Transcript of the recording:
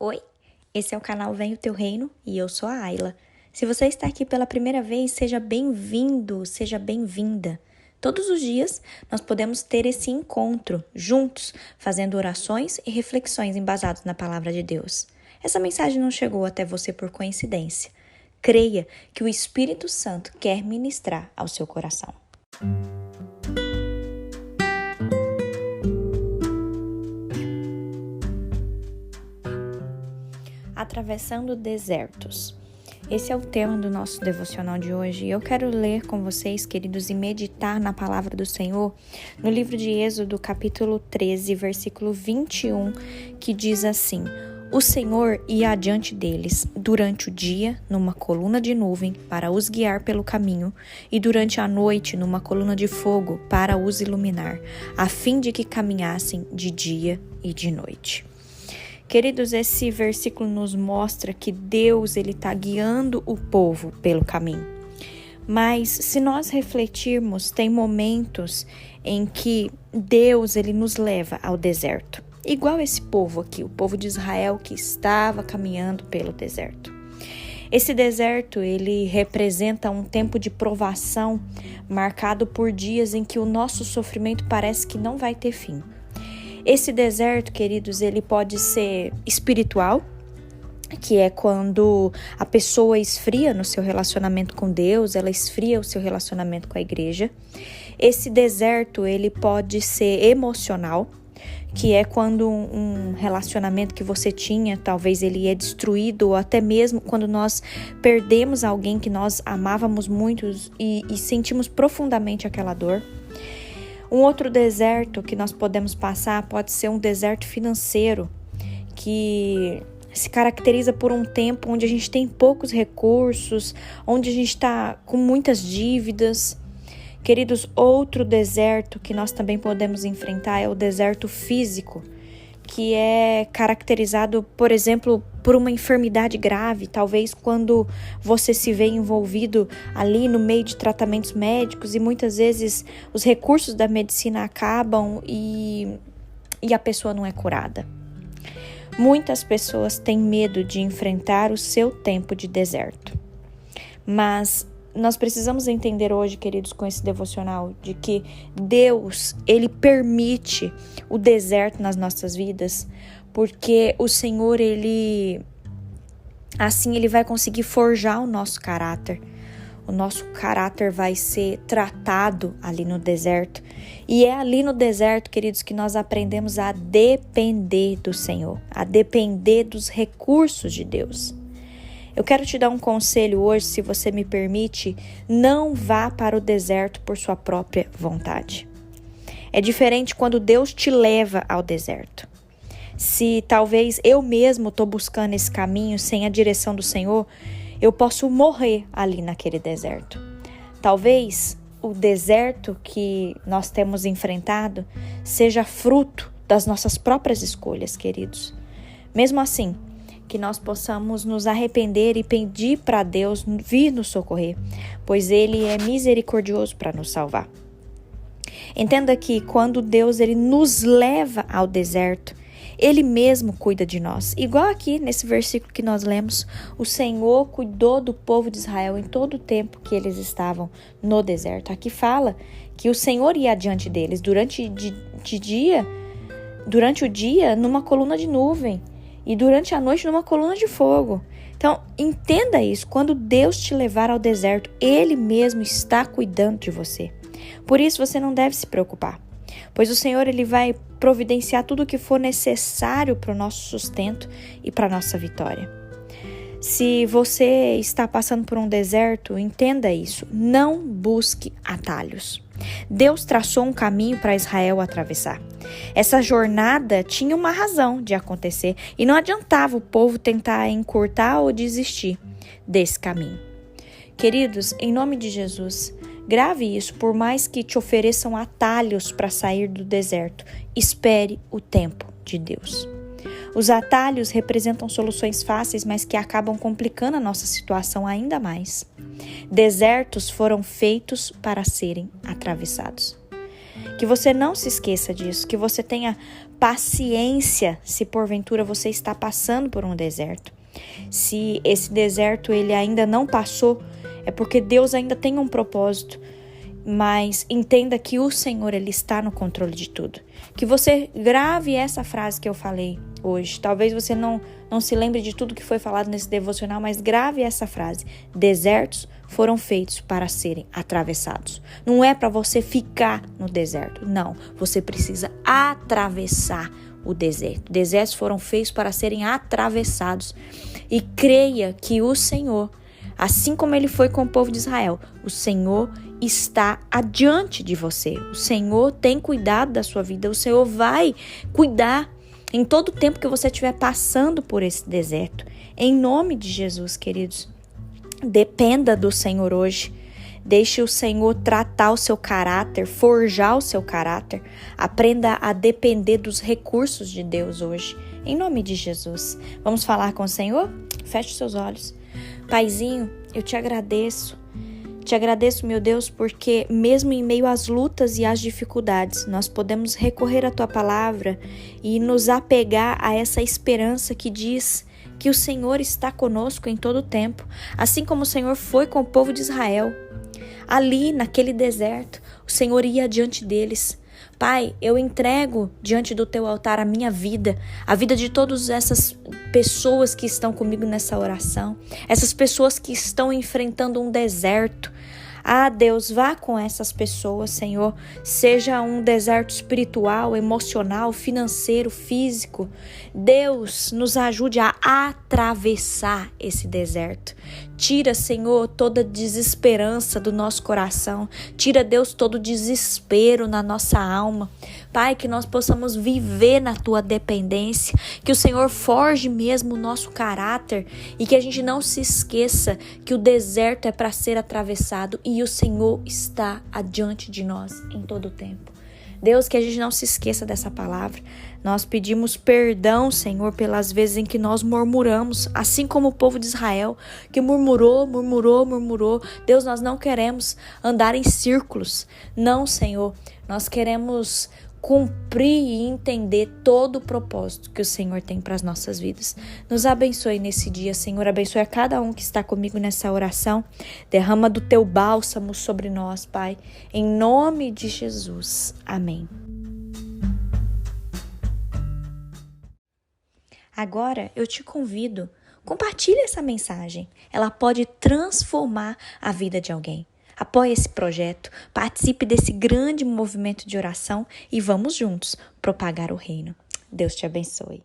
Oi, esse é o canal Vem o Teu Reino e eu sou a Ayla. Se você está aqui pela primeira vez, seja bem-vindo, seja bem-vinda. Todos os dias nós podemos ter esse encontro juntos, fazendo orações e reflexões embasadas na palavra de Deus. Essa mensagem não chegou até você por coincidência. Creia que o Espírito Santo quer ministrar ao seu coração. Atravessando desertos. Esse é o tema do nosso devocional de hoje e eu quero ler com vocês, queridos, e meditar na palavra do Senhor no livro de Êxodo, capítulo 13, versículo 21, que diz assim: O Senhor ia adiante deles durante o dia numa coluna de nuvem para os guiar pelo caminho e durante a noite numa coluna de fogo para os iluminar, a fim de que caminhassem de dia e de noite. Queridos, esse versículo nos mostra que Deus está guiando o povo pelo caminho. Mas se nós refletirmos, tem momentos em que Deus nos leva ao deserto. Igual esse povo aqui, o povo de Israel que estava caminhando pelo deserto. Esse deserto, ele representa um tempo de provação marcado por dias em que o nosso sofrimento parece que não vai ter fim. Esse deserto, queridos, ele pode ser espiritual, que é quando a pessoa esfria no seu relacionamento com Deus, ela esfria o seu relacionamento com a igreja. Esse deserto, ele pode ser emocional, que é quando um relacionamento que você tinha, talvez ele é destruído, ou até mesmo quando nós perdemos alguém que nós amávamos muito e sentimos profundamente aquela dor. Um outro deserto que nós podemos passar pode ser um deserto financeiro, que se caracteriza por um tempo onde a gente tem poucos recursos, onde a gente está com muitas dívidas. Queridos, outro deserto que nós também podemos enfrentar é o deserto físico, que é caracterizado, por exemplo, por uma enfermidade grave, talvez quando você se vê envolvido ali no meio de tratamentos médicos e muitas vezes os recursos da medicina acabam e a pessoa não é curada. Muitas pessoas têm medo de enfrentar o seu tempo de deserto, mas nós precisamos entender hoje, queridos, com esse devocional, de que Deus, Ele permite o deserto nas nossas vidas, porque o Senhor, assim Ele vai conseguir forjar o nosso caráter. O nosso caráter vai ser tratado ali no deserto. E é ali no deserto, queridos, que nós aprendemos a depender do Senhor, a depender dos recursos de Deus. Eu quero te dar um conselho hoje, se você me permite, não vá para o deserto por sua própria vontade. É diferente quando Deus te leva ao deserto. Se talvez eu mesmo estou buscando esse caminho sem a direção do Senhor, eu posso morrer ali naquele deserto. Talvez o deserto que nós temos enfrentado seja fruto das nossas próprias escolhas, queridos. Mesmo assim, que nós possamos nos arrepender e pedir para Deus vir nos socorrer, pois Ele é misericordioso para nos salvar. Entenda que quando Deus nos leva ao deserto, Ele mesmo cuida de nós. Igual aqui nesse versículo que nós lemos, o Senhor cuidou do povo de Israel em todo o tempo que eles estavam no deserto. Aqui fala que o Senhor ia adiante deles durante o dia numa coluna de nuvem, e durante a noite numa coluna de fogo. Então, entenda isso. Quando Deus te levar ao deserto, Ele mesmo está cuidando de você. Por isso, você não deve se preocupar. Pois o Senhor, Ele vai providenciar tudo o que for necessário para o nosso sustento e para a nossa vitória. Se você está passando por um deserto, entenda isso. Não busque atalhos. Deus traçou um caminho para Israel atravessar. Essa jornada tinha uma razão de acontecer e não adiantava o povo tentar encurtar ou desistir desse caminho. Queridos, em nome de Jesus, grave isso. Por mais que te ofereçam atalhos para sair do deserto, espere o tempo de Deus. Os atalhos representam soluções fáceis, mas que acabam complicando a nossa situação ainda mais. Desertos foram feitos para serem atravessados. Que você não se esqueça disso, que você tenha paciência se porventura você está passando por um deserto. Se esse deserto ele ainda não passou, é porque Deus ainda tem um propósito. Mas entenda que o Senhor ele está no controle de tudo. Que você grave essa frase que eu falei hoje. Talvez você não se lembre de tudo que foi falado nesse devocional, mas grave essa frase. Desertos foram feitos para serem atravessados. Não é para você ficar no deserto. Não, você precisa atravessar o deserto. Desertos foram feitos para serem atravessados. E creia que o Senhor, assim como ele foi com o povo de Israel, o Senhor está adiante de você. O Senhor tem cuidado da sua vida. O Senhor vai cuidar em todo o tempo que você estiver passando por esse deserto. Em nome de Jesus, queridos, dependa do Senhor hoje. Deixe o Senhor tratar o seu caráter, forjar o seu caráter. Aprenda a depender dos recursos de Deus hoje. Em nome de Jesus. Vamos falar com o Senhor? Feche os seus olhos. Paizinho, eu te agradeço. Te agradeço, meu Deus, porque mesmo em meio às lutas e às dificuldades, nós podemos recorrer à Tua palavra e nos apegar a essa esperança que diz que o Senhor está conosco em todo o tempo, assim como o Senhor foi com o povo de Israel. Ali, naquele deserto, o Senhor ia diante deles. Pai, eu entrego diante do Teu altar a minha vida, a vida de todas essas pessoas que estão comigo nessa oração, essas pessoas que estão enfrentando um deserto. Ah, Deus, vá com essas pessoas, Senhor, seja um deserto espiritual, emocional, financeiro, físico. Deus, nos ajude a atravessar esse deserto. Tira, Senhor, toda desesperança do nosso coração. Tira, Deus, todo desespero na nossa alma. Pai, que nós possamos viver na Tua dependência, que o Senhor forge mesmo o nosso caráter e que a gente não se esqueça que o deserto é para ser atravessado e o Senhor está adiante de nós em todo o tempo. Deus, que a gente não se esqueça dessa palavra. Nós pedimos perdão, Senhor, pelas vezes em que nós murmuramos, assim como o povo de Israel, que murmurou. Deus, nós não queremos andar em círculos. Não, Senhor, nós queremos cumprir e entender todo o propósito que o Senhor tem para as nossas vidas. Nos abençoe nesse dia, Senhor. Abençoe a cada um que está comigo nessa oração. Derrama do Teu bálsamo sobre nós, Pai. Em nome de Jesus. Amém. Agora eu te convido, compartilhe essa mensagem. Ela pode transformar a vida de alguém. Apoie esse projeto, participe desse grande movimento de oração e vamos juntos propagar o reino. Deus te abençoe.